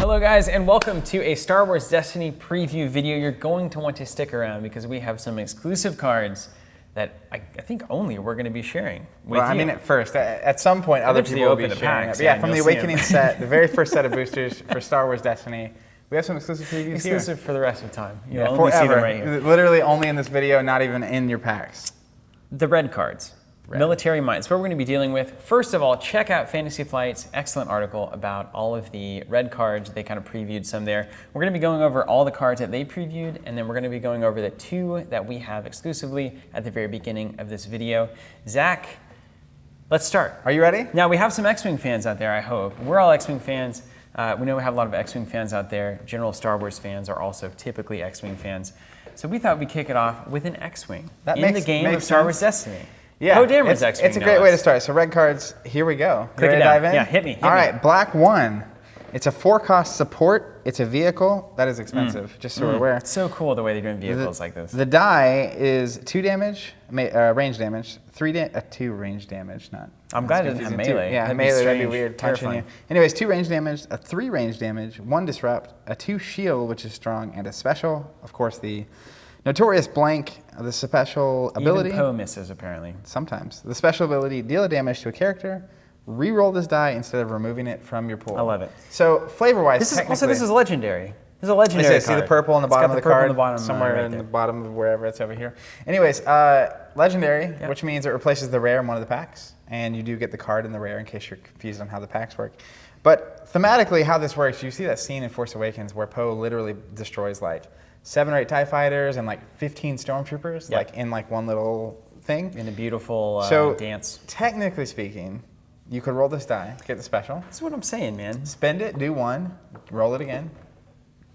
Hello guys, and welcome to a Star Wars Destiny preview video. You're going to want to stick around because we have some exclusive cards that I think only we're going to be sharing with you. I mean, at first, at some point, other people will be sharing it. But yeah, from the Awakening set, the very first set of boosters for Star Wars Destiny, we have some exclusive previews exclusive for the rest of time. You'll yeah, only forever. see them right here. Literally only in this video, not even in your packs. The red cards. Military minds, what we're going to be dealing with. First of all, check out Fantasy Flight's excellent article about all of the red cards. They kind of previewed some there. We're going to be going over all the cards that they previewed, and then we're going to be going over the two that we have exclusively at the very beginning of this video. Zach, let's start. Are you ready? Now, we have some X-Wing fans out there, I hope. We're all X-Wing fans. We know we have a lot of X-Wing fans out there. General Star Wars fans are also typically X-Wing fans. So we thought we'd kick it off with an X-Wing in the game of Star Wars Destiny. Yeah, it's a great way to start. So red cards, here we go. Click it down. Dive in? Yeah, hit me. All right, black 1. It's a 4-cost support. It's a vehicle. That is expensive, just so we're aware. It's so cool the way they're doing vehicles like this. The die is 2 damage, range damage, 2 range damage, not. I'm glad it doesn't have melee. Yeah, melee, that'd be weird, punching you. Anyways, 2 range damage, a 3 range damage, 1 disrupt, a 2 shield, which is strong, and a special. Of course, the notorious blank, the special ability. Even Poe misses, apparently. Sometimes. The special ability, deal a damage to a character, re-roll this die instead of removing it from your pool. I love it. So, flavor-wise, this is legendary. This is a legendary card. See the purple on the bottom of the card? Somewhere right in there. the bottom of wherever it's over here. Anyways, legendary, which means it replaces the rare in one of the packs, and you do get the card in the rare in case you're confused on how the packs work. But thematically, how this works, you see that scene in Force Awakens where Poe literally destroys like 7 or 8 TIE fighters and like 15 stormtroopers, like in like one little thing. In a beautiful dance. Technically speaking, you could roll this die, get the special. That's what I'm saying, man. Spend it, do 1, roll it again.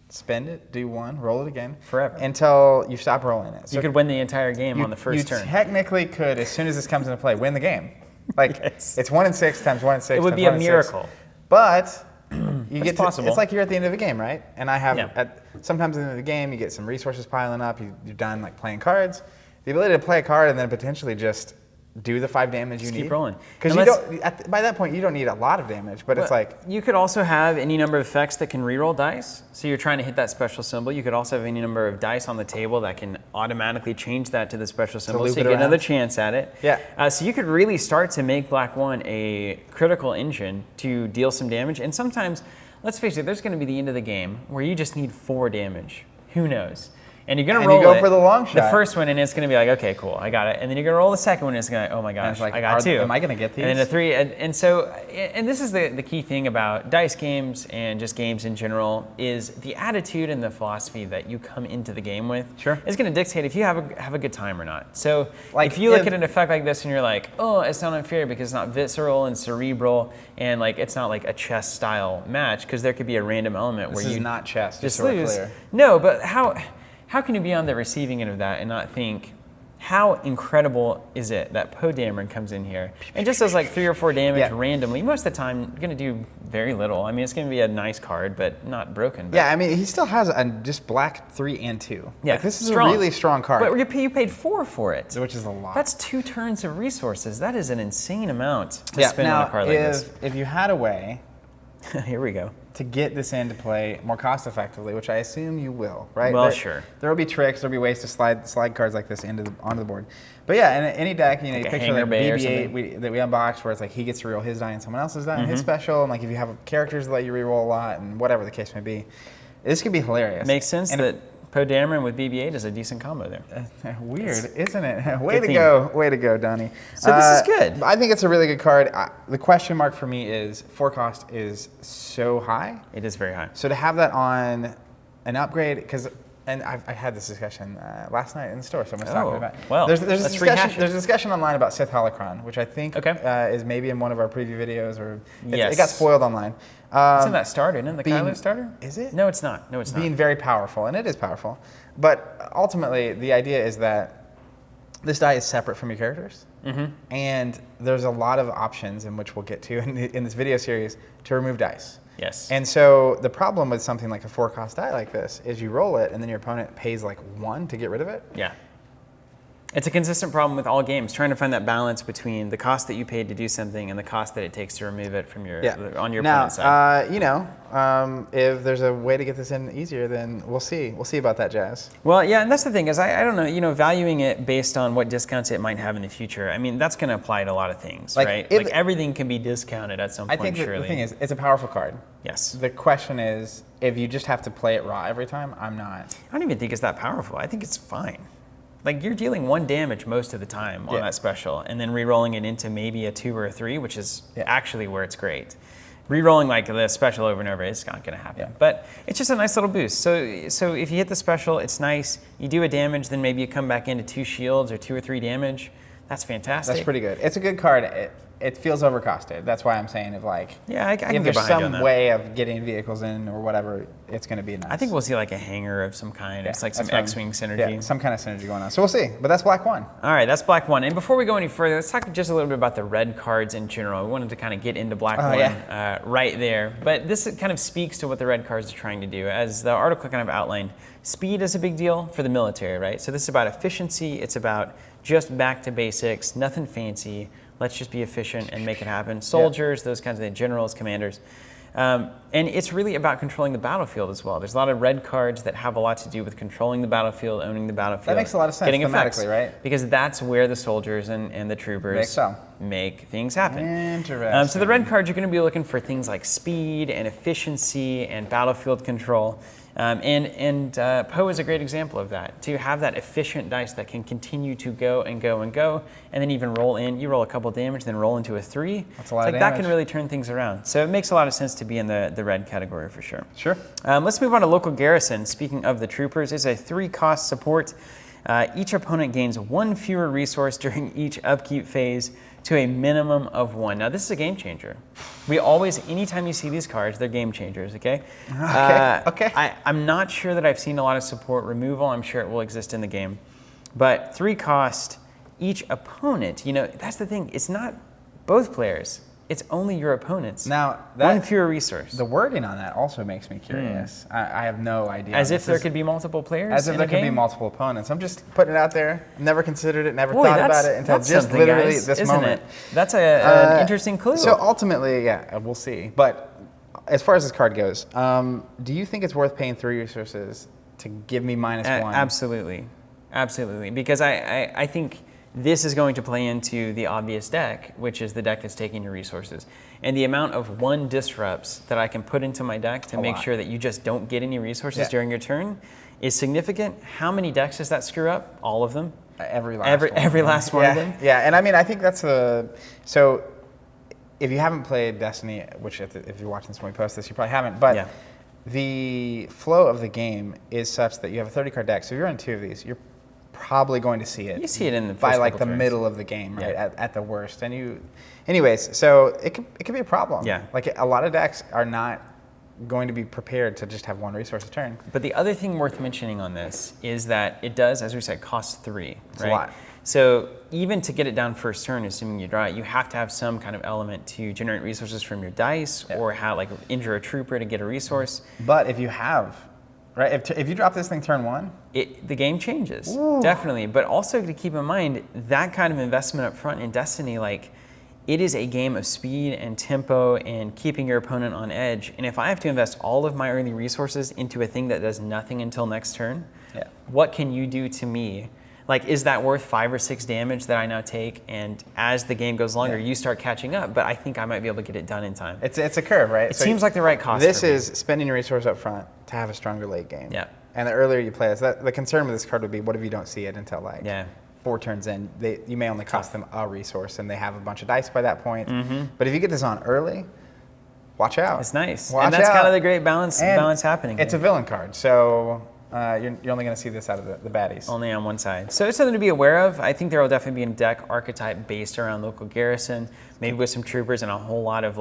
Spend it, do 1, roll it again. Forever. Until you stop rolling it. So you could win the entire game on the first turn. You technically could, as soon as this comes into play, win the game. Like, it's 1 in 6 times 1 in 6. It would be a miracle. But it's possible. It's like you're at the end of the game, right? And I have, sometimes at the end of the game, you get some resources piling up. You're done like playing cards. The ability to play a card and then potentially just do the 5 damage you need. Keep rolling. Because by that point, you don't need a lot of damage, but it's like... You could also have any number of effects that can reroll dice. So you're trying to hit that special symbol. You could also have any number of dice on the table that can automatically change that to the special symbol. So you get another chance at it. Yeah. So you could really start to make Black 1 a critical engine to deal some damage. And sometimes, let's face it, there's going to be the end of the game where you just need 4 damage. Who knows? And you're going to roll you go for the long shot. The first one, and it's going to be like, okay, cool, I got it. And then you're going to roll the second one, and it's going to, oh my gosh, like, I got 2. Am I going to get these? And then a 3. And so, and this is the key thing about dice games and just games in general, is the attitude and the philosophy that you come into the game with is going to dictate if you have a good time or not. So like if you look at an effect like this and you're like, oh, it's not unfair because it's not visceral and cerebral, and like it's not like a chess style match, because there could be a random element where you... This is not chess, just so we're clear. No, but how can you be on the receiving end of that and not think, how incredible is it that Poe Dameron comes in here and just does like 3 or 4 damage randomly? Most of the time, you're going to do very little. I mean, it's going to be a nice card, but not broken. But. Yeah, I mean, he still has just black 3 and 2. Yeah, like, this is a really strong card. But you paid 4 for it. Which is a lot. That's 2 turns of resources. That is an insane amount to spend on a card like this. If you had a way... Here we go. To get this into play more cost effectively, which I assume you will, right? Well, sure. There will be tricks. There'll be ways to slide cards like this onto the board. But yeah, in any deck, you picture like BB-8 that we unboxed, where it's like he gets to reroll his die and someone else's die and his special, and like if you have characters that let you reroll a lot and whatever the case may be, this could be hilarious. Makes sense that Poe Dameron with BB-8 is a decent combo there. Weird, isn't it? Way to go, Donnie. So this is good. I think it's a really good card. The question mark for me is 4 cost is so high. It is very high. So to have that on an upgrade, because I had this discussion last night in the store, so I'm going to talk about it. Well, there's a discussion online about Sith Holocron, which I think is maybe in one of our preview videos, or it got spoiled online. It's in that starter, isn't it? The Kylo starter? Is it? No, it's not. No, it's not. Being very powerful, and it is powerful. But ultimately, the idea is that this die is separate from your characters. And there's a lot of options, in which we'll get to in this video series, to remove dice. Yes. And so the problem with something like a 4-cost die like this is you roll it, and then your opponent pays like 1 to get rid of it. Yeah. It's a consistent problem with all games, trying to find that balance between the cost that you paid to do something and the cost that it takes to remove it from your on your opponent's side. If there's a way to get this in easier, then we'll see. We'll see about that, Jazz. Well, yeah, and that's the thing is I don't know, valuing it based on what discounts it might have in the future. I mean, that's going to apply to a lot of things, right? Like everything can be discounted at some point, I think surely. The thing is, it's a powerful card. Yes. The question is, if you just have to play it raw every time, I'm not. I don't even think it's that powerful. I think it's fine. Like, you're dealing 1 damage most of the time on that special, and then re-rolling it into maybe a 2 or a 3, which is actually where it's great. Re-rolling like the special over and over is not going to happen. Yeah. But it's just a nice little boost. So if you hit the special, it's nice. You do a damage, then maybe you come back into 2 shields or 2 or 3 damage. That's fantastic. That's pretty good. It's a good card. It feels overcosted. That's why I'm saying I can if get there's behind you on some that. way of getting vehicles in or whatever, it's going to be nice. I think we'll see like a hangar of some kind. It's like some X-Wing synergy. Yeah, some kind of synergy going on. So we'll see. But that's black 1. All right, that's black 1. And before we go any further, let's talk just a little bit about the red cards in general. We wanted to kind of get into black 1 right there. But this kind of speaks to what the red cards are trying to do. As the article kind of outlined, speed is a big deal for the military, right? So this is about efficiency. It's about just back to basics, nothing fancy. Let's just be efficient and make it happen. Soldiers, those kinds of things, generals, commanders. And it's really about controlling the battlefield as well. There's a lot of red cards that have a lot to do with controlling the battlefield, owning the battlefield. That makes a lot of sense thematically, right? Because that's where the soldiers and the troopers make things happen. Interesting. So the red cards, you're going to be looking for things like speed and efficiency and battlefield control. Poe is a great example of that. To have that efficient dice that can continue to go and go and go, and then even roll in. You roll a couple damage, then roll into a 3. That's a lot of damage. That can really turn things around. So it makes a lot of sense to be in the red category for sure. Sure. Let's move on to local garrison. Speaking of the troopers, it's a 3-cost support. Each opponent gains 1 fewer resource during each upkeep phase to a minimum of 1. Now, this is a game changer. We always, anytime you see these cards, they're game changers, okay? Okay. I'm not sure that I've seen a lot of support removal. I'm sure it will exist in the game. But 3 cost, each opponent, that's the thing. It's not both players. It's only your opponents. Now, 1 fewer resource. The wording on that also makes me curious. I have no idea. As if there could be multiple players. As if there could be multiple opponents. I'm just putting it out there. Never considered it. Never thought about it until just literally this moment. That's an interesting clue. So ultimately, we'll see. But as far as this card goes, do you think it's worth paying 3 resources to give me -1? Absolutely, absolutely. Because I think this is going to play into the obvious deck, which is the deck that's taking your resources. And the amount of 1 disrupts that I can put into my deck to make sure that you just don't get any resources during your turn is significant. How many decks does that screw up? All of them. Every last one of them. Yeah, and I mean, I think that's so if you haven't played Destiny, which if you're watching this when we post this, you probably haven't, but the flow of the game is such that you have a 30-card deck. So if you're on 2 of these, you're probably going to see it. You see it in the by like the middle of the game, right? At the worst. Anyways, so it could be a problem. Yeah. Like a lot of decks are not going to be prepared to just have 1 resource a turn. But the other thing worth mentioning on this is that it does, as we said, cost 3. It's a lot. So even to get it down first turn, assuming you draw it, you have to have some kind of element to generate resources from your dice or injure a trooper to get a resource. But if you have, right, if you drop this thing turn 1, the game changes. Ooh. Definitely. But also to keep in mind, that kind of investment up front in Destiny, it is a game of speed and tempo and keeping your opponent on edge. And if I have to invest all of my early resources into a thing that does nothing until next turn, what can you do to me? Is that worth 5 or 6 damage that I now take? And as the game goes longer, you start catching up. But I think I might be able to get it done in time. It's a curve, right? It seems like the right cost. This is spending your resource up front to have a stronger late game. Yeah. And the earlier you play this, the concern with this card would be, what if you don't see it until 4 turns in? You may only cost them a resource, and they have a bunch of dice by that point. Mm-hmm. But if you get this on early, watch out. It's nice. And that's kind of the great balance happening. It's a villain card, so you're only going to see this out of the baddies. Only on one side. So it's something to be aware of. I think there will definitely be a deck archetype based around local garrison, maybe with some troopers and a whole lot of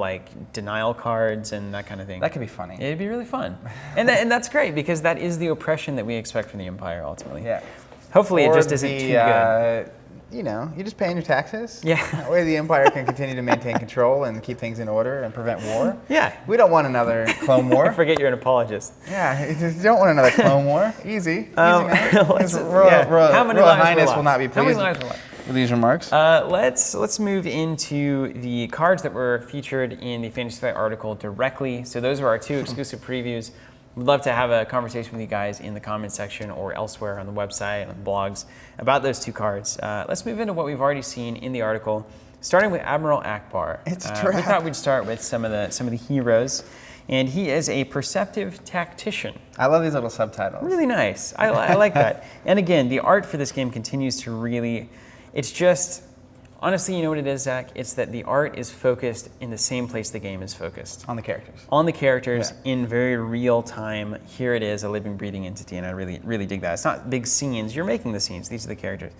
denial cards and that kind of thing. That could be funny. It'd be really fun. and that's great because that is the oppression that we expect from the Empire ultimately. Yeah. Hopefully it just isn't too good. you're just paying your taxes. Yeah. That way the Empire can continue to maintain control and keep things in order and prevent war. Yeah. We don't want another clone war. I forget you're an apologist. Yeah, you just don't want another clone war. Easy. How many Royal Highness will not be pleased with these remarks. Let's move into the cards that were featured in the Fantasy Flight article directly. So those are our 2 exclusive previews. We'd love to have a conversation with you guys in the comments section or elsewhere on the website, on the blogs, about those 2 cards. Let's move into what we've already seen in the article, starting with Admiral Ackbar. It's a trap. We thought we'd start with some of the heroes, and he is a perceptive tactician. I love these little subtitles. Really nice. I like that. And again, the art for this game continues to really, it's just, honestly, you know what it is, Zach? It's that the art is focused in the same place the game is focused. On the characters. On the characters in very real time. Here it is, a living, breathing entity, and I really, really dig that. It's not big scenes. You're making the scenes. These are the characters.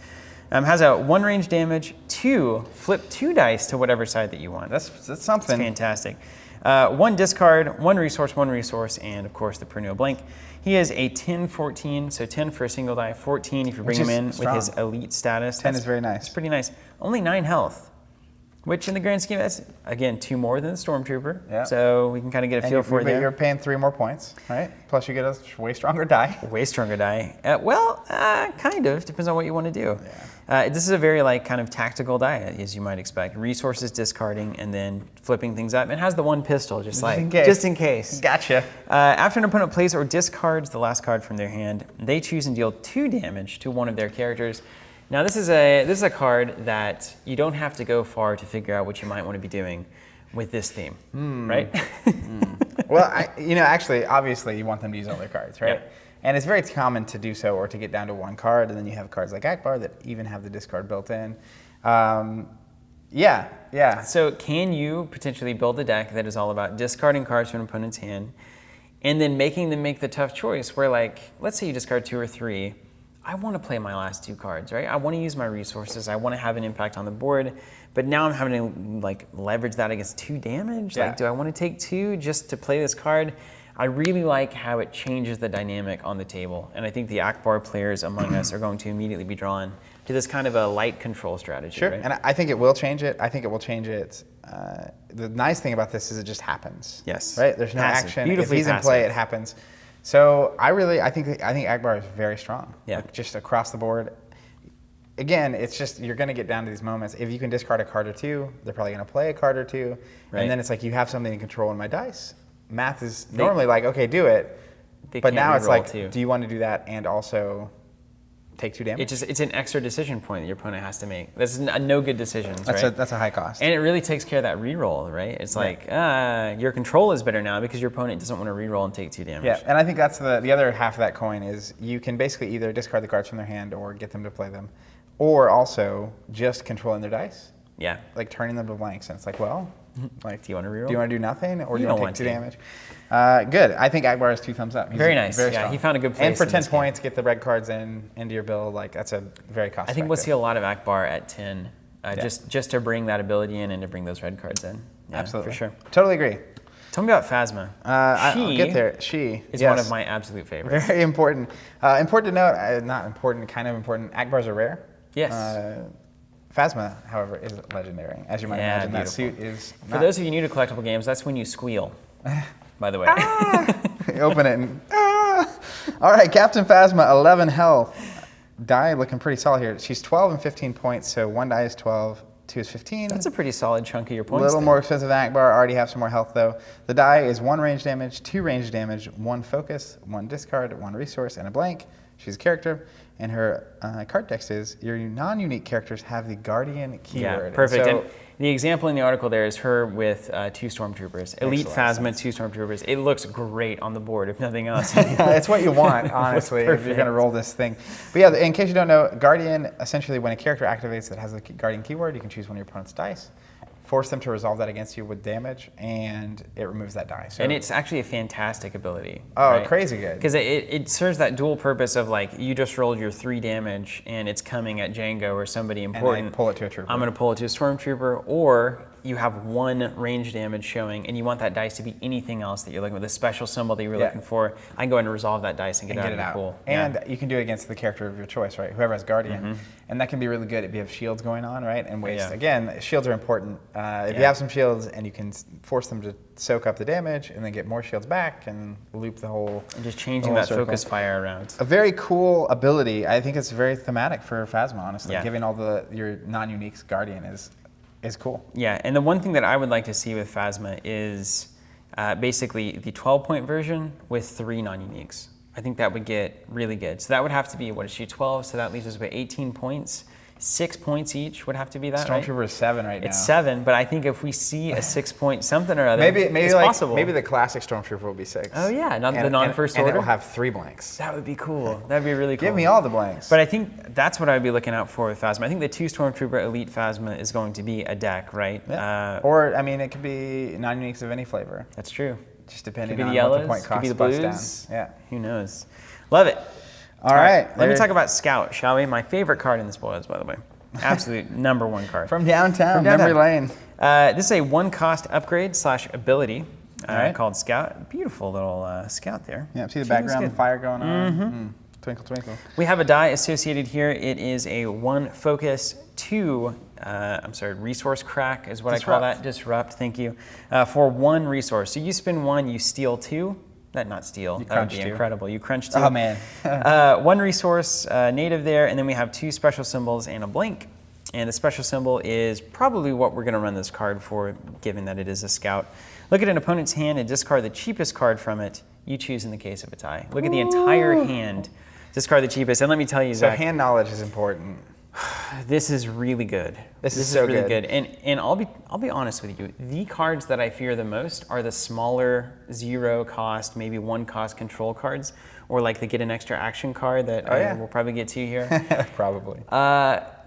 Has a 1 range damage, 2, flip 2 dice to whatever side that you want. That's something. It's fantastic. 1 discard, 1 resource, and of course the perennial blank. He is a 10-14, so 10 for a single die, 14 if you bring him in strong. with his elite status. 10 is very nice. It's pretty nice. Only 9 health, which in the grand scheme, that's, again, 2 more than the Stormtrooper. Yeah. So we can kind of get a feel for it there. You're paying 3 more points, right? Plus you get a way stronger die. Way stronger die. Kind of. Depends on what you want to do. Yeah. This is a very kind of tactical die, as you might expect. Resources discarding and then flipping things up. It has the 1 pistol, just in case. Gotcha. After an opponent plays or discards the last card from their hand, they choose and deal 2 damage to one of their characters. Now this is a card that you don't have to go far to figure out what you might want to be doing with this theme, right? Well, actually, obviously, you want them to use all their cards, right? Yep. And it's very common to do so, or to get down to 1 card, and then you have cards like Ackbar that even have the discard built in. Yeah. So can you potentially build a deck that is all about discarding cards from an opponent's hand, and then making them make the tough choice where, let's say you discard 2 or 3, I want to play my last 2 cards, right? I want to use my resources. I want to have an impact on the board, but now I'm having to leverage that against 2 damage. Yeah. Do I want to take 2 just to play this card? I really like how it changes the dynamic on the table, and I think the Ackbar players among us are going to immediately be drawn to this kind of a light control strategy. Sure, right? and I think it will change it. The nice thing about this is it just happens. Yes. Right? There's no Passive. action. Beautifully if he's passive. in play, it happens. So I think Ackbar is very strong. Yeah. Just across the board. Again, it's just you're going to get down to these moments. If you can discard a card or 2, they're probably going to play a card or 2, right. And then it's you have something to control in my dice. Math is normally okay, do it. But now it's do you want to do that and also take 2 damage? It's an extra decision point that your opponent has to make. This is no good decisions, that's right? That's a high cost. And it really takes care of that reroll, right? It's your control is better now because your opponent doesn't want to reroll and take 2 damage. Yeah, and I think that's the other half of that coin is you can basically either discard the cards from their hand or get them to play them, or also just controlling their dice. Yeah. Turning them to blanks, and it's do you want to reroll? Do you want to do nothing, or do you want to take 2 to. damage? Good. I think Ackbar has 2 thumbs up. He's very nice. Very yeah, strong. he found a good place. And for in 10 this points, get the red cards into your build. That's a very cost. I think we'll see a lot of Ackbar at 10, just to bring that ability in and to bring those red cards in. Yeah, absolutely, for sure. Totally agree. Tell me about Phasma. I'll get there. She is one of my absolute favorites. Very important. Important to note, not important, kind of important. Ackbars are rare. Yes. Phasma, however, is legendary. As you might imagine, beautiful. that suit is. For those of you new to collectible games, that's when you squeal. By the way. Open it and. All right, Captain Phasma, 11 health. Die looking pretty solid here. She's 12 and 15 points, so 1 die is 12, 2 is 15. That's a pretty solid chunk of your points. A little more expensive than Ackbar. Already have some more health though. The die is 1 range damage, 2 range damage, 1 focus, 1 discard, 1 resource, and a blank. She's a character, and her card text is your non-unique characters have the Guardian keyword. Yeah, perfect. So, and the example in the article there is her with 2 Stormtroopers. Elite Phasma, 2 Stormtroopers. It looks great on the board, if nothing else. It's what you want, honestly, if you're going to roll this thing. But yeah, in case you don't know, Guardian, essentially when a character activates that has the Guardian keyword, you can choose one of your opponent's dice, force them to resolve that against you with damage, and it removes that die. So, and it's actually a fantastic ability. Oh, right? Crazy good. Because it serves that dual purpose of you just rolled your 3 damage and it's coming at Django or somebody important. And I pull it to a trooper. I'm going to pull it to a Stormtrooper, or you have one range damage showing, and you want that dice to be anything else that you're looking for, the special symbol that you were looking for, I can go ahead and resolve that dice and get it out of the pool. And you can do it against the character of your choice, right? Whoever has Guardian. And that can be really good if you have shields going on, right? And waste. Again, shields are important. If you have some shields and you can force them to soak up the damage and then get more shields back and loop the whole and just changing that focus fire around. A very cool ability. I think it's very thematic for Phasma, honestly. Giving all your non-uniques Guardian is cool. Yeah, and the one thing that I would like to see with Phasma is basically the 12-point version with 3 non-uniques. I think that would get really good. So that would have to be, what is she, 12? So that leaves us with 18 points. 6 points each would have to be that, right? Stormtrooper is 7 right now. It's 7, but I think if we see a 6-point something or other, maybe it's like, possible. Maybe the classic Stormtrooper will be 6. Oh yeah, the non-first order. And it will have 3 blanks. That would be cool. That'd be really cool. Give me all the blanks. But I think that's what I'd be looking out for with Phasma. I think the 2 Stormtrooper Elite Phasma is going to be a deck, right? Yeah. Or, I mean, it could be non-uniques of any flavor. That's true. Just depending on what the point cost could be the blues. Down. Yeah. Who knows? Love it. All right. Let me talk about Scout, shall we? My favorite card in the spoilers, by the way. Absolute #1 card. From downtown, memory lane. This is a 1-cost upgrade / ability called Scout. Beautiful little Scout there. Yeah, see the background, the fire going on. Twinkle, twinkle. We have a die associated here. It is a 1 focus, 2, resource crack is what I call that. Disrupt, thank you. For 1 resource. So you spend 1, you steal 2. Not steal. That would be incredible. You crunch 2. Oh, man. 1 resource, native there, and then we have 2 special symbols and a blink. And the special symbol is probably what we're going to run this card for, given that it is a Scout. Look at an opponent's hand and discard the cheapest card from it. You choose in the case of a tie. Look at the entire hand. Discard the cheapest. And let me tell you, Zach. So hand knowledge is important. This is really good. This is so really good. And I'll be honest with you. The cards that I fear the most are the smaller 0 cost, maybe 1 cost control cards, or like the get an extra action card that we'll probably get to here. Probably.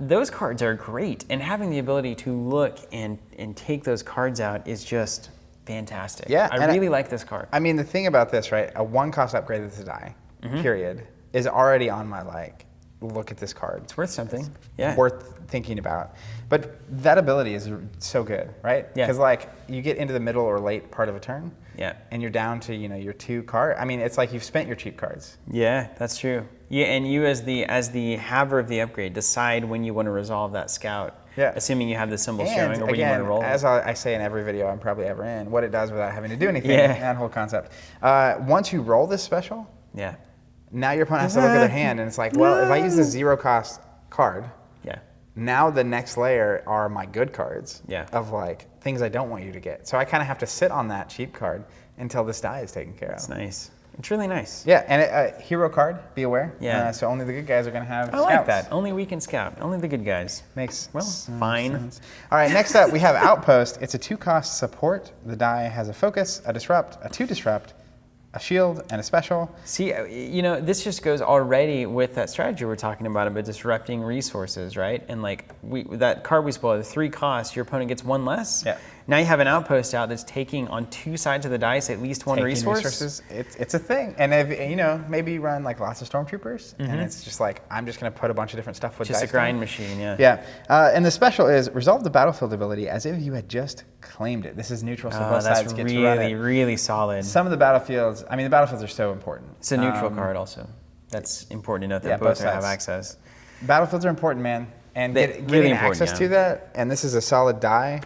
Those cards are great, and having the ability to look and take those cards out is just fantastic. Yeah, I really like this card. I mean, the thing about this, right? A 1-cost upgrade of the die, period, is already on my look at this card. It's worth something. Yeah. Worth thinking about. But that ability is so good, right? Yeah. Because you get into the middle or late part of a turn. Yeah. And you're down to your 2 card. I mean, it's like you've spent your cheap cards. Yeah, that's true. Yeah, and you as the haver of the upgrade decide when you want to resolve that Scout. Yeah. Assuming you have the symbol showing or when you want to roll. As I say in every video I'm probably ever in, what it does without having to do anything. Yeah. That whole concept. Once you roll this special. Yeah. Now your opponent has to look at their hand, and it's like, well, if I use this 0-cost card, now the next layer are my good cards of things I don't want you to get. So I kind of have to sit on that cheap card until this die is taken care of. That's nice. It's really nice. Yeah, and hero card, be aware. Yeah. So only the good guys are going to have Scouts. I like that. Only weekend Scout. Only the good guys. Makes fine. Sense. All right, next up we have Outpost. It's a 2-cost support. The die has a focus, a disrupt, a 2 disrupt, a shield, and a special. See, this just goes already with that strategy we're talking about disrupting resources, right? And that card we spoiled, the 3 costs, your opponent gets 1 less. Yeah. Now you have an Outpost out that's taking on 2 sides of the dice at least 1 resource. Resources, it's a thing. And if maybe you run lots of Stormtroopers, and it's just I'm just going to put a bunch of different stuff with just dice. A grind machine, yeah. Yeah. And the special is resolve the battlefield ability as if you had just claimed it. This is neutral, so both sides get to run it. That's really solid. Some of the battlefields, the battlefields are so important. It's a neutral card also. That's important to note that both have access. Battlefields are important, man. And getting access to that, and this is a solid die,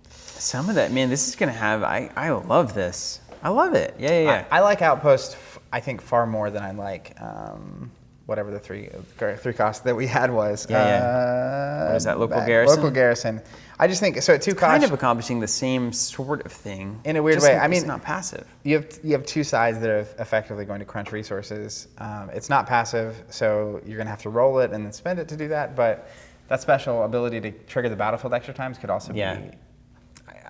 Some of that, man, this is going to have, I love this. I love it. Yeah. I like Outpost, I think, far more than I like whatever the 3 cost that we had was. Yeah. What is that, local Garrison? Local Garrison. I just think, so at 2 costs. Kind of accomplishing the same sort of thing. In a weird way. It's not passive. You have 2 sides that are effectively going to crunch resources. It's not passive, so you're going to have to roll it and then spend it to do that. But that special ability to trigger the battlefield extra times could also be.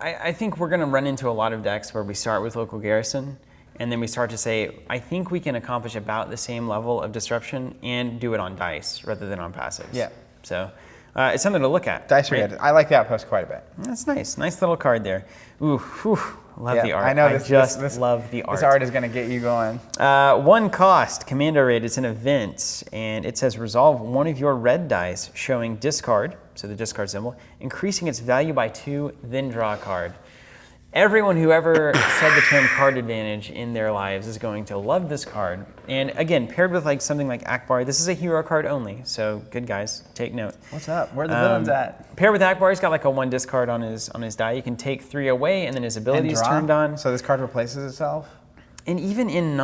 I think we're going to run into a lot of decks where we start with local Garrison, and then we start to say, I think we can accomplish about the same level of disruption and do it on dice rather than on passives. Yeah. So it's something to look at. Dice are good. I like the Outpost quite a bit. That's nice. Nice little card there. Ooh, Love the art. I know love the art. This art is going to get you going. 1 cost, Commando Raid. It's an event, and it says resolve one of your red dice showing discard, so the discard symbol, increasing its value by 2, then draw a card. Everyone who ever said the term card advantage in their lives is going to love this card. And again, paired with like something like Ackbar, this is a hero card only, so good guys, take note. What's up? Where are the villains at? Paired with Ackbar, he's got like a 1 discard on his die. You can take 3 away, and then his ability is turned on. So this card replaces itself? And even in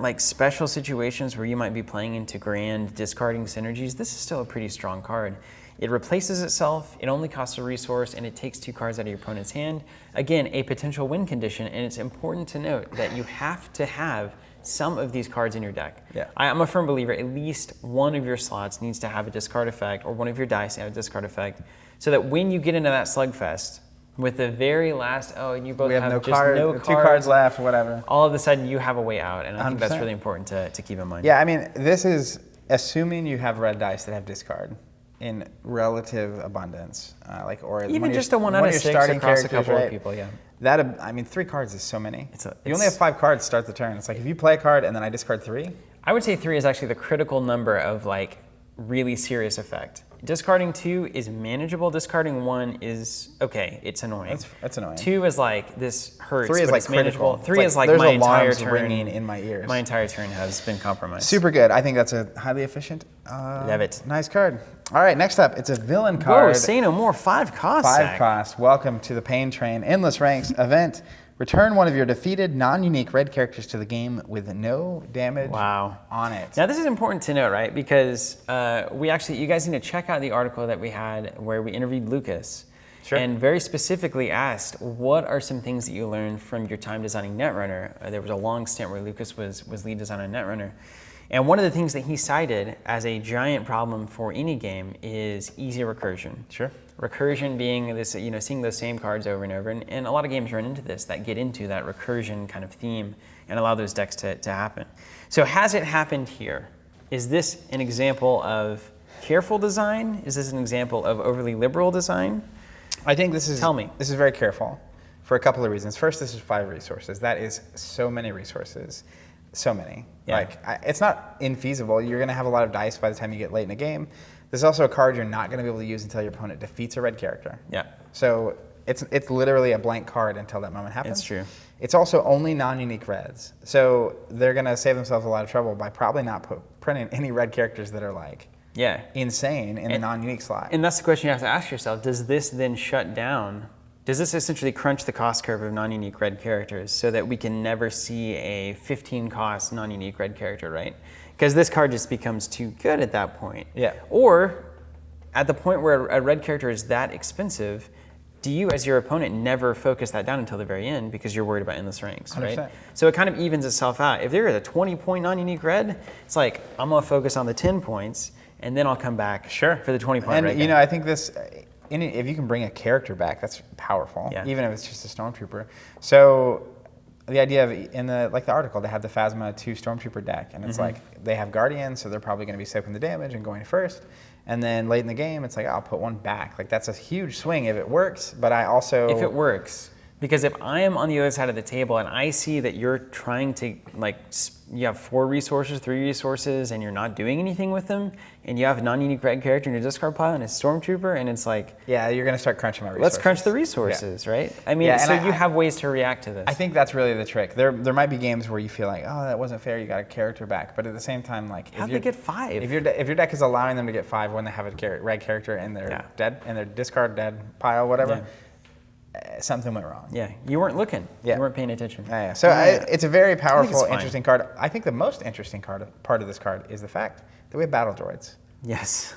like special situations where you might be playing into grand discarding synergies, this is still a pretty strong card. It replaces itself, it only costs a resource, and it takes 2 cards out of your opponent's hand. Again, a potential win condition, and it's important to note that you have to have some of these cards in your deck. Yeah. I'm a firm believer, at least one of your slots needs to have a discard effect, or one of your dice have a discard effect, so that when you get into that slugfest, with the very last, you both have no just card, no 2 cards left, whatever. All of a sudden, you have a way out, and I think 100%. that's really important to keep in mind. Yeah, I mean, this is assuming you have red dice that have discard in relative abundance, or even just a 1 out of 6 across a couple of people, yeah. That, I mean, 3 cards is so many. You only have 5 cards to start the turn. It's like if you play a card and then I discard 3. I would say 3 is actually the critical number of like really serious effect. Discarding 2 is manageable. Discarding 1 is okay. It's annoying. That's annoying. 2 is like this hurts. 3 is but like it's manageable. critical. 3 is like there's my entire alarms turn ringing in my ears. My entire turn has been compromised. Super good. I think that's a highly efficient. Love it. Nice card. All right, next up, it's a villain card. Whoa, say no more. 5 cost. 5 cost. Welcome to the Pain Train Endless Ranks event. Return one of your defeated non-unique red characters to the game with no damage on it. Now this is important to note, right? Because you guys need to check out the article that we had where we interviewed Lucas. Sure. And very specifically asked, what are some things that you learned from your time designing Netrunner? There was a long stint where Lucas was lead designer on Netrunner. And one of the things that he cited as a giant problem for any game is easy recursion. Sure. Recursion being this, seeing those same cards over and over. And a lot of games run into this, that get into that recursion kind of theme and allow those decks to happen. So has it happened here? Is this an example of careful design? Is this an example of overly liberal design? I think this is. Tell me. This is very careful for a couple of reasons. First, this is 5 resources. That is so many resources. So many. Yeah. It's not infeasible. You're going to have a lot of dice by the time you get late in the game. This is also a card you're not going to be able to use until your opponent defeats a red character. Yeah. So it's literally a blank card until that moment happens. It's true. It's also only non-unique reds. So they're going to save themselves a lot of trouble by probably not printing any red characters that are insane in the non-unique slot. And that's the question you have to ask yourself. Does this then shut down? Does this essentially crunch the cost curve of non-unique red characters so that we can never see a 15 cost non-unique red character, right? Because this card just becomes too good at that point. Yeah. Or at the point where a red character is that expensive, do you as your opponent never focus that down until the very end because you're worried about endless ranks, 100%. right? So it kind of evens itself out. If there is a 20-point non-unique red, it's like, I'm gonna focus on the 10 points and then I'll come back for the 20-point red. And I think this, if you can bring a character back, that's powerful, even if it's just a Stormtrooper. So the idea of, in the article, they have the Phasma 2 Stormtrooper deck, and it's like they have Guardians, so they're probably going to be soaking the damage and going first. And then late in the game, it's like, I'll put 1 back. Like, that's a huge swing if it works, but I also... If it works. Because if I am on the other side of the table and I see that you're trying to, you have 4 resources, 3 resources, and you're not doing anything with them, and you have a non-unique red character in your discard pile and a Stormtrooper, and it's like... Yeah, you're going to start crunching my resources. Let's crunch the resources, right? I mean, you have ways to react to this. I think that's really the trick. There might be games where you feel like, oh, that wasn't fair, you got a character back. But at the same time, how'd they get 5? If your deck is allowing them to get 5 when they have a red character in their their discard dead pile, whatever... something went wrong. Yeah, you weren't looking. You weren't paying attention. So it's a very powerful, interesting card. I think the most interesting part of this card is the fact that we have battle droids. Yes,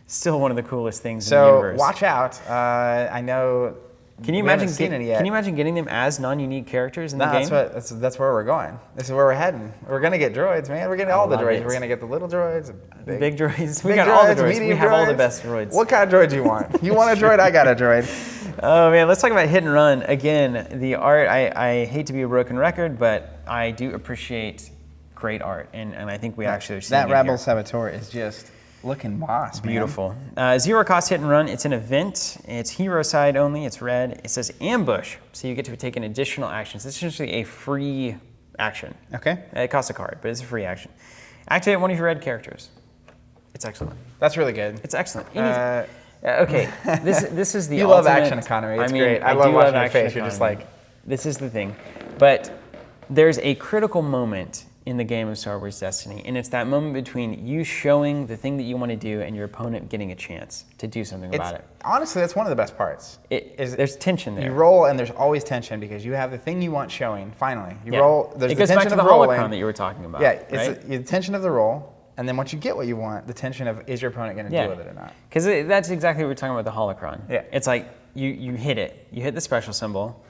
still one of the coolest things in the universe. So watch out. I know. Can you imagine getting them as non-unique characters in the game? That's where we're going. This is where we're heading. We're gonna get droids, man. We're getting all the droids. We're gonna get the little droids, big droids. We got all the droids. We have all the best droids. What kind of droid do you want? You want a droid? I got a droid. Oh man, let's talk about Hit and Run. Again, the art, I hate to be a broken record, but I do appreciate great art, and I think we actually are seeing that Rebel Saboteur is just... looking moss, man. Beautiful. Zero cost hit and run. It's an event. It's hero side only. It's red. It says ambush, so you get to take an additional action. So it's essentially a free action. Okay. It costs a card, but it's a free action. Activate one of your red characters. It's excellent. That's really good. It's excellent. Okay, this is the you ultimate, love action economy. It's great. I love watching your face. You're just like, this is the thing. But there's a critical moment in the game of Star Wars Destiny, and it's that moment between you showing the thing that you want to do and your opponent getting a chance to do something about it. Honestly, that's one of the best parts. There's tension there. You roll, and there's always tension because you have the thing you want showing. Finally, you roll. There's it goes back to the holocron that you were talking about. Yeah, it's the tension of the roll, and then once you get what you want, the tension of is your opponent going to deal with it or not? Because that's exactly what we're talking about the holocron. Yeah, it's like you hit it, you hit the special symbol.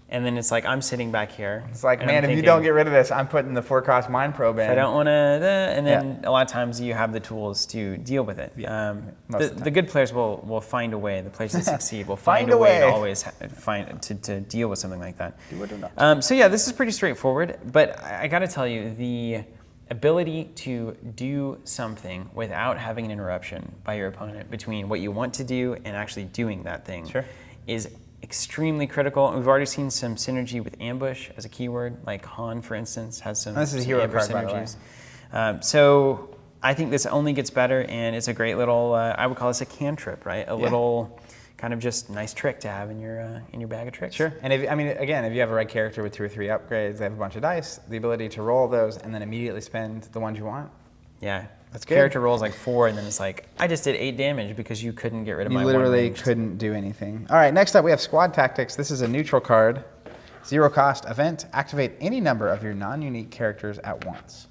And then it's like, I'm sitting back here. It's like, man, if you don't get rid of this, I'm putting the 4-cost Mind Probe in. I don't want to, and then a lot of times you have the tools to deal with it. Yeah. The good players will find a way. The players that succeed will find a way to always to deal with something like that. Do it or not. So yeah, this is pretty straightforward. But I got to tell you, the ability to do something without having an interruption by your opponent between what you want to do and actually doing that thing is extremely critical. We've already seen some synergy with ambush as a keyword, like Han, for instance, has some, this is a hero card, synergies. By the way. So I think this only gets better, and it's a great little, I would call this a cantrip, right? A little kind of just nice trick to have in your bag of tricks. Sure. And if you have a red character with 2 or 3 upgrades, they have a bunch of dice, the ability to roll those and then immediately spend the ones you want. Yeah. That's good. Character rolls like 4, and then it's like, I just did 8 damage because you couldn't get rid of my one You literally ranged. couldn't do anything. All right, next up we have Squad Tactics. This is a neutral card, 0 cost event. Activate any number of your non-unique characters at once.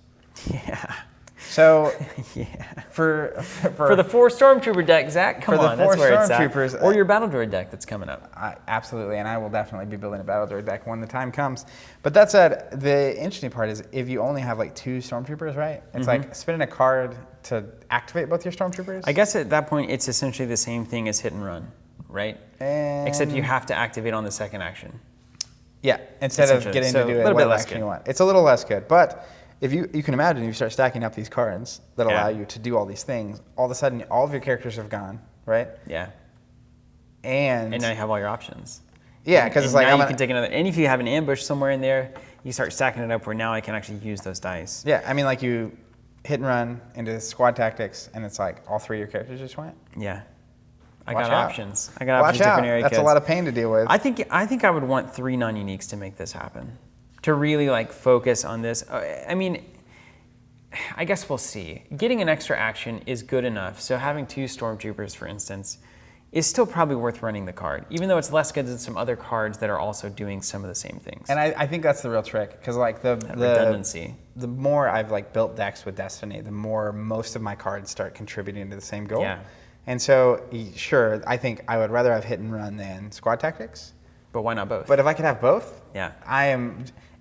Yeah. So, for the 4 Stormtrooper deck, Zach, come on, that's where it's at. Or your Battle Droid deck that's coming up. Absolutely, and I will definitely be building a Battle Droid deck when the time comes. But that said, the interesting part is if you only have like 2 Stormtroopers, right? It's like spinning a card to activate both your Stormtroopers. I guess at that point, it's essentially the same thing as hit and run, right? Except you have to activate on the second action. Yeah, instead of getting to do it what action you want. It's a little less good, but if you can imagine, if you start stacking up these cards that allow you to do all these things, all of a sudden all of your characters have gone, right? Yeah. And now you have all your options. Yeah, because it's like now you can take another. And if you have an ambush somewhere in there, you start stacking it up where now I can actually use those dice. Yeah, I mean, like you hit and run into Squad Tactics, and it's like all 3 of your characters just went. Yeah. I Watch got out. options. I got options. Different area That's codes. a lot of pain to deal with. I think I would want 3 non-uniques to make this happen. To really like focus on this. I mean, I guess we'll see. Getting an extra action is good enough. So having 2 Stormtroopers, for instance, is still probably worth running the card, even though it's less good than some other cards that are also doing some of the same things. And I think that's the real trick, because like the redundancy. The more I've like built decks with Destiny, the more most of my cards start contributing to the same goal. Yeah. And so, sure, I think I would rather have hit and run than Squad Tactics. But why not both? But if I could have both, yeah.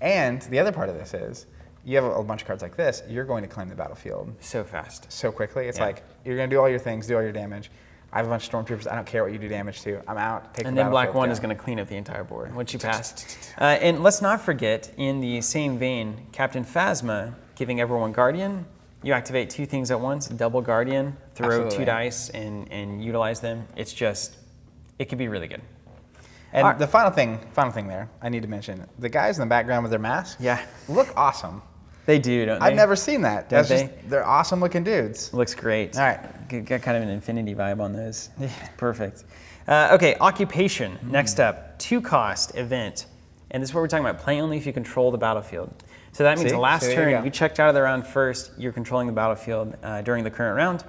And the other part of this is, you have a bunch of cards like this, you're going to claim the battlefield. So fast. So quickly. It's like, you're going to do all your things, do all your damage. I have a bunch of Stormtroopers. I don't care what you do damage to. I'm out. Take and the then Black 1 down. is going to clean up the entire board once you pass. And let's not forget, in the same vein, Captain Phasma giving everyone Guardian. You activate 2 things at once, double Guardian, throw Absolutely. 2 dice and utilize them. It's just, it could be really good. And the final thing there, I need to mention, the guys in the background with their masks look awesome. They do, don't they? I've never seen that. Don't they? They're awesome looking dudes. Looks great. All right. Got kind of an Infinity vibe on those. Yeah. Perfect. Okay, Occupation. Next up, 2 cost event. And this is what we're talking about. Play only if you control the battlefield. So that means the last turn, you checked out of the round first, you're controlling the battlefield during the current round.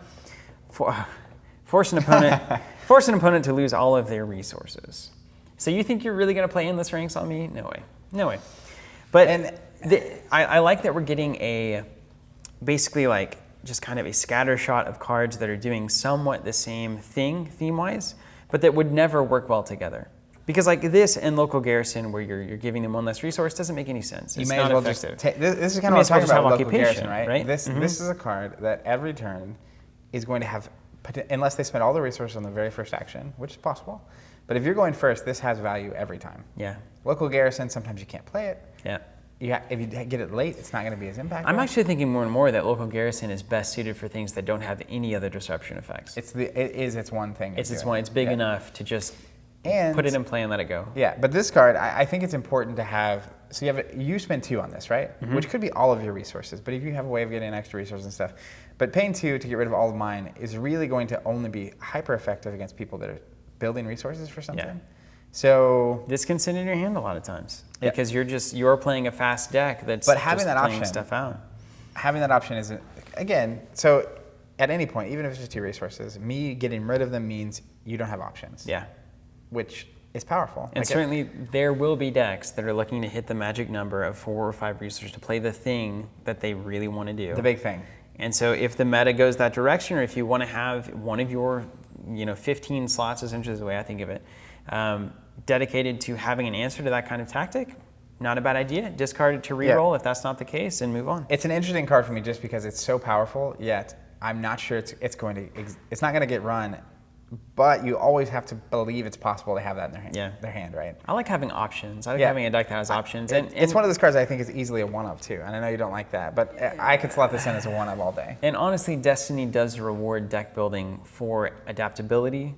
Force an opponent to lose all of their resources. So you think you're really going to play endless ranks on me? No way. No way. But I like that we're getting basically like just kind of a scatter shot of cards that are doing somewhat the same thing theme-wise, but that would never work well together. Because like this and local Garrison, where you're giving them one less resource, doesn't make any sense. You may as well just take this is kind of what I'm talking about local Garrison, right? This is a card that every turn is going to have, unless they spend all the resources on the very first action, which is possible. But if you're going first, this has value every time. Yeah. Local Garrison, sometimes you can't play it. Yeah. if you get it late, it's not going to be as impactful. I'm actually thinking more and more that local Garrison is best suited for things that don't have any other disruption effects. It's one thing. It's big enough to just put it in play and let it go. Yeah, but this card, I think it's important to have. So you spend 2 on this, right? Mm-hmm. Which could be all of your resources, but if you have a way of getting extra resources and stuff, but paying 2 to get rid of all of mine is really going to only be hyper effective against people that are building resources for something. Yeah. So this can sit in your hand a lot of times because you're playing a fast deck that's having just that playing option, stuff out. Having that option isn't, again, so at any point, even if it's just 2 resources, me getting rid of them means you don't have options. Yeah. Which is powerful. And certainly there will be decks that are looking to hit the magic number of 4 or 5 resources to play the thing that they really want to do. The big thing. And so if the meta goes that direction, or if you want to have one of your 15 slots, essentially is the way I think of it, dedicated to having an answer to that kind of tactic, not a bad idea. Discard it to reroll if that's not the case and move on. It's an interesting card for me just because it's so powerful, yet I'm not sure it's not going to get run, but you always have to believe it's possible to have that in their hand, right? I like having options. I like having a deck that has options. And it's one of those cards I think is easily a 1-of too, and I know you don't like that, but I could slot this in as a 1-of all day. And honestly, Destiny does reward deck building for adaptability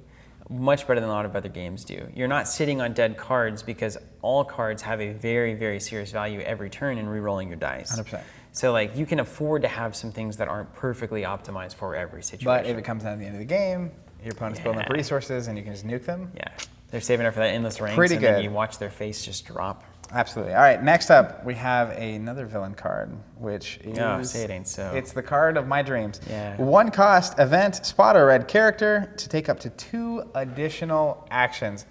much better than a lot of other games do. You're not sitting on dead cards because all cards have a very, very serious value every turn in re-rolling your dice. 100%. So like you can afford to have some things that aren't perfectly optimized for every situation. But if it comes down to the end of the game, your opponent's building up resources and you can just nuke them. Yeah, they're saving up for that endless ranks. Pretty and good. Then you watch their face just drop. Absolutely. All right, next up, we have another villain card, which is... Oh, say it ain't so. It's the card of my dreams. Yeah. 1 cost, event, spot a red character to take up to 2 additional actions.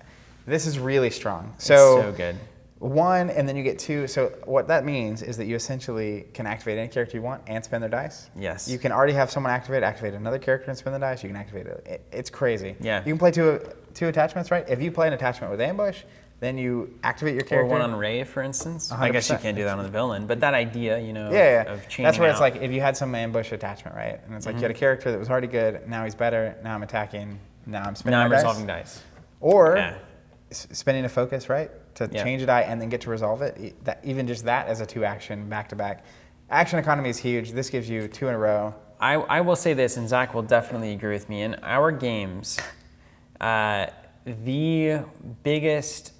This is really strong. So, it's so good. 1, and then you get 2. So what that means is that you essentially can activate any character you want and spend their dice. Yes. You can already have someone activate another character and spend the dice. You can activate it. It's crazy. Yeah. You can play two attachments, right? If you play an attachment with ambush, then you activate your character. Or 1 on Ray, for instance. 100%. I guess you can't do that on the villain, but that idea, of changing That's where it's out. like if you had some ambush attachment, right? And it's like you had a character that was already good, now he's better, now I'm attacking, now I'm spending Now I'm my resolving dice. Or spending a focus, right? To Yeah. change a die and then get to resolve it. Even just that as a 2-action back-to-back. Action economy is huge. This gives you 2 in a row. I will say this, and Zach will definitely agree with me. In our games, the biggest,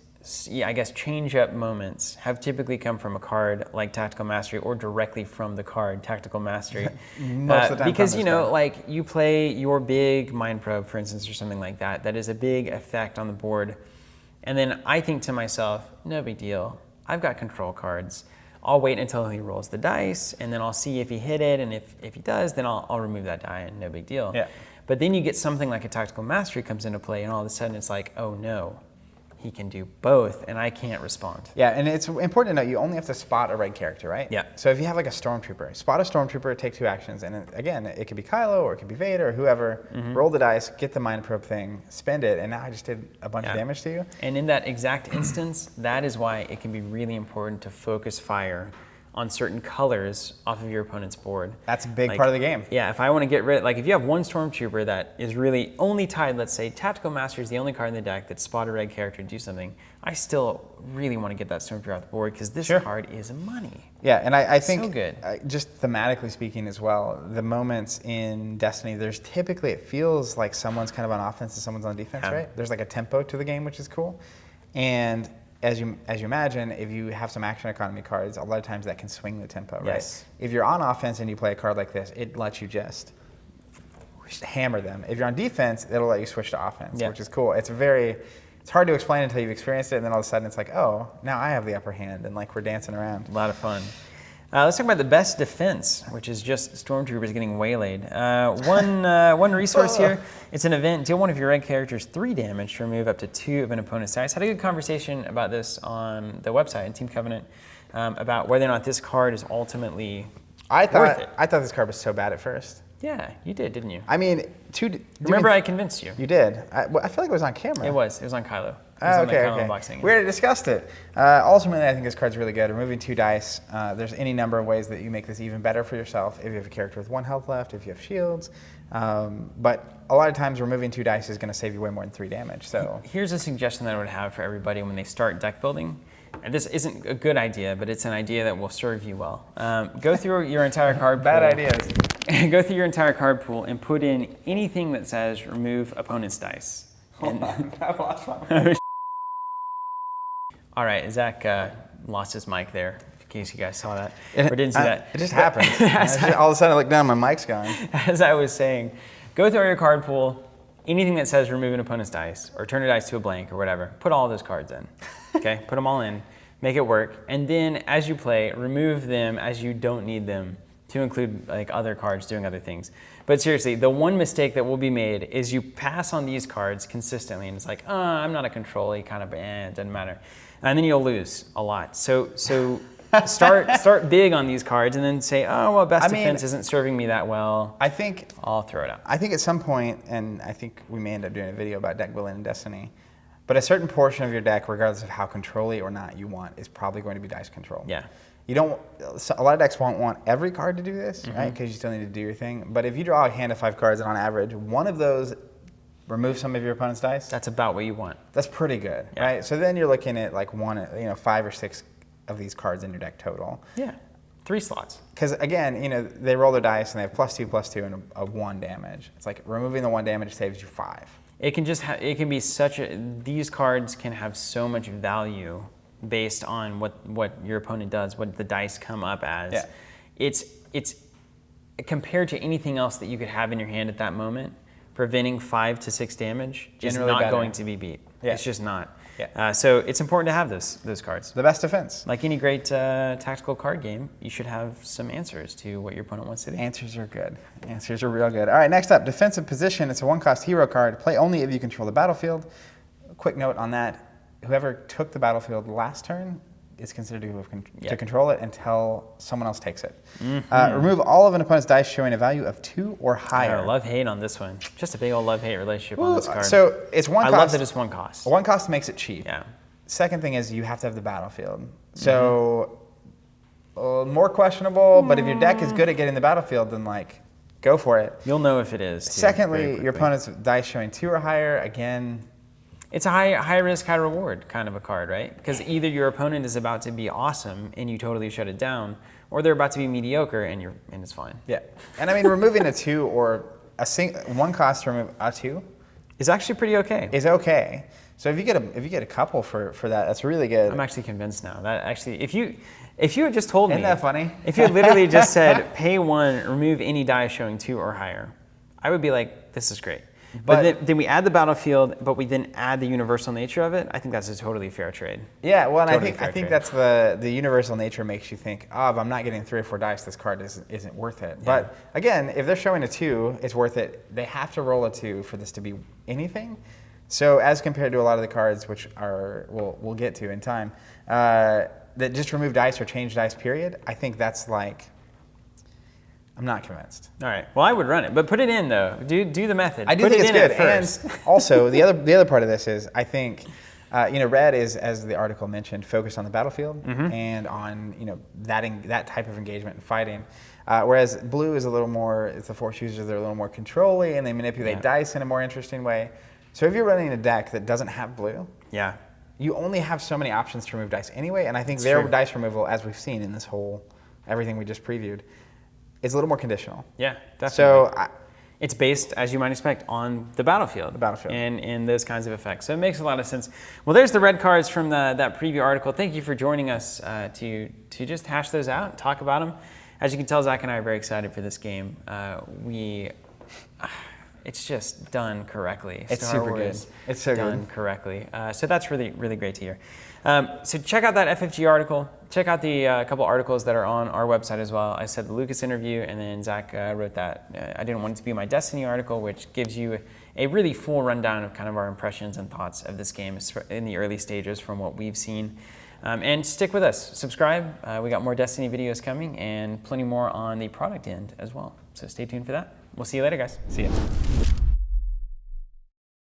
I guess, change-up moments have typically come from a card like Tactical Mastery or directly from the card Tactical Mastery. Most of the time because, like you play your big Mind Probe, for instance, or something like that, that is a big effect on the board. And then I think to myself, no big deal. I've got control cards. I'll wait until he rolls the dice, and then I'll see if he hit it, and if he does, then I'll remove that die, and no big deal. Yeah. But then you get something like a Tactical Mastery comes into play, and all of a sudden it's like, oh no, he can do both, and I can't respond. Yeah, and it's important to note you only have to spot a red character, right? Yeah. So if you have like a Stormtrooper, spot a Stormtrooper, take 2 actions, and again, it could be Kylo or it could be Vader or whoever. Roll the dice, get the Mind Probe thing, spend it, and now I just did a bunch of damage to you. And in that exact instance, that is why it can be really important to focus fire on certain colors off of your opponent's board. That's a big part of the game. Yeah, if I want to get rid, like if you have one Stormtrooper that is really only tied, let's say Tactical Master is the only card in the deck that spot a red character to do something, I still really want to get that Stormtrooper off the board because this card is money. Yeah, and I think so good. Just thematically speaking as well, the moments in Destiny, there's typically, it feels like someone's kind of on offense and someone's on defense, right? There's like a tempo to the game, which is cool. And as you imagine, if you have some action economy cards, a lot of times that can swing the tempo, right? Yes. If you're on offense and you play a card like this, it lets you just hammer them. If you're on defense, it'll let you switch to offense, which is cool. It's hard to explain until you've experienced it, and then all of a sudden it's like, oh, now I have the upper hand, and like we're dancing around. A lot of fun. Let's talk about the best defense, which is just Stormtroopers getting waylaid. One resource here. It's an event. Deal one of your red characters 3 damage to remove up to 2 of an opponent's dice. Had a good conversation about this on the website in Team Covenant about whether or not this card is ultimately worth it. I thought this card was so bad at first. Yeah, you did, didn't you? I mean, Remember I convinced you. You did. I feel like it was on camera. It was on Kylo. Okay. We already discussed it. Ultimately, I think this card's really good. Removing 2 dice. There's any number of ways that you make this even better for yourself if you have a character with 1 health left, if you have shields. But a lot of times, removing 2 dice is going to save you way more than 3 damage. So here's a suggestion that I would have for everybody when they start deck building. and this isn't a good idea, but it's an idea that will serve you well. Go through your entire card pool. Bad ideas. Go through your entire card pool and put in anything that says remove opponent's dice. Hold on, I lost one. All right, Zach lost his mic there, in case you guys saw that or didn't see that. It just happened. All of a sudden I look down, my mic's gone. As I was saying, go through your card pool, anything that says remove an opponent's dice or turn a dice to a blank or whatever, put all those cards in, okay? Put them all in, make it work, and then as you play, remove them as you don't need them to include like other cards doing other things. But seriously, the one mistake that will be made is you pass on these cards consistently and it's like, oh, I'm not a control-y kind of, it doesn't matter. And then you'll lose a lot. So start big on these cards and then say, oh, well, best defense isn't serving me that well. I think I'll throw it out. I think at some point, and I think we may end up doing a video about deck building in Destiny, but a certain portion of your deck, regardless of how control-y or not you want, is probably going to be dice control. Yeah. You don't. A lot of decks won't want every card to do this, right? Because you still need to do your thing. But if you draw a hand of 5 cards and on average, one of those remove some of your opponent's dice. That's about what you want. That's pretty good, right? So then you're looking at like 5 or 6 of these cards in your deck total. Yeah, 3 slots. Because again, they roll their dice and they have +2/+2 and a 1 damage. It's like removing the 1 damage saves you 5. It can just it can be these cards can have so much value based on what your opponent does, what the dice come up as. Yeah. It's compared to anything else that you could have in your hand at that moment, preventing 5 to 6 damage Generally is not better. going to be beat. Yeah. It's just not. Yeah. So it's important to have those cards. The best defense. Like any great tactical card game, you should have some answers to what your opponent wants to do. Answers are good. Answers are real good. All right, next up, defensive position. It's a 1-cost hero card. Play only if you control the battlefield. A quick note on that. Whoever took the battlefield last turn is considered to control it until someone else takes it. Remove all of an opponent's dice showing a value of 2 or higher. Love-hate on this one. Just a big old love-hate relationship on this card. So it's 1 cost. I love that it's 1 cost. 1 cost makes it cheap. Yeah. Second thing is you have to have the battlefield. So more questionable, but if your deck is good at getting the battlefield, then go for it. You'll know if it is. Secondly, your opponent's dice showing 2 or higher, again, it's a high risk, high reward kind of a card, right? Because either your opponent is about to be awesome and you totally shut it down, or they're about to be mediocre and it's fine. Yeah, and I mean removing a 2 or 1 cost to remove a 2 is actually pretty okay. Is okay. So if you get a couple for that, that's really good. I'm actually convinced now. That actually, if you had just told me, isn't that funny? If you had literally just said pay 1, remove any die showing 2 or higher, I would be like, this is great. But then we add the battlefield, but we then add the universal nature of it. I think that's a totally fair trade. Yeah, well, and totally I think that's the universal nature makes you think, oh, if I'm not getting 3 or 4 dice, this card isn't worth it. Yeah. But again, if they're showing a 2, it's worth it. They have to roll a 2 for this to be anything. So as compared to a lot of the cards, which we'll get to in time, that just remove dice or change dice, period, I think that's I'm not convinced. All right. Well, I would run it, but put it in though. Do the method. I do think it's good. And also, the other part of this is I think, red is, as the article mentioned, focused on the battlefield and on that type of engagement and fighting. Whereas blue is a little more. It's the force users. They're a little more controlly and they manipulate dice in a more interesting way. So if you're running a deck that doesn't have blue, you only have so many options to remove dice anyway. And I think their dice removal, as we've seen in this whole everything we just previewed, it's a little more conditional. Yeah, definitely. So it's based, as you might expect, on the battlefield. And those kinds of effects. So it makes a lot of sense. Well, there's the red cards from that preview article. Thank you for joining us to just hash those out and talk about them. As you can tell, Zach and I are very excited for this game. It's just done correctly. It's super good. It's so done correctly. So that's really, really great to hear. So check out that FFG article. Check out the couple articles that are on our website as well. I said the Lucas interview, and then Zach wrote that. I didn't want it to be my Destiny article, which gives you a really full rundown of kind of our impressions and thoughts of this game in the early stages from what we've seen. And stick with us. Subscribe. We got more Destiny videos coming and plenty more on the product end as well. So stay tuned for that. We'll see you later, guys. See ya.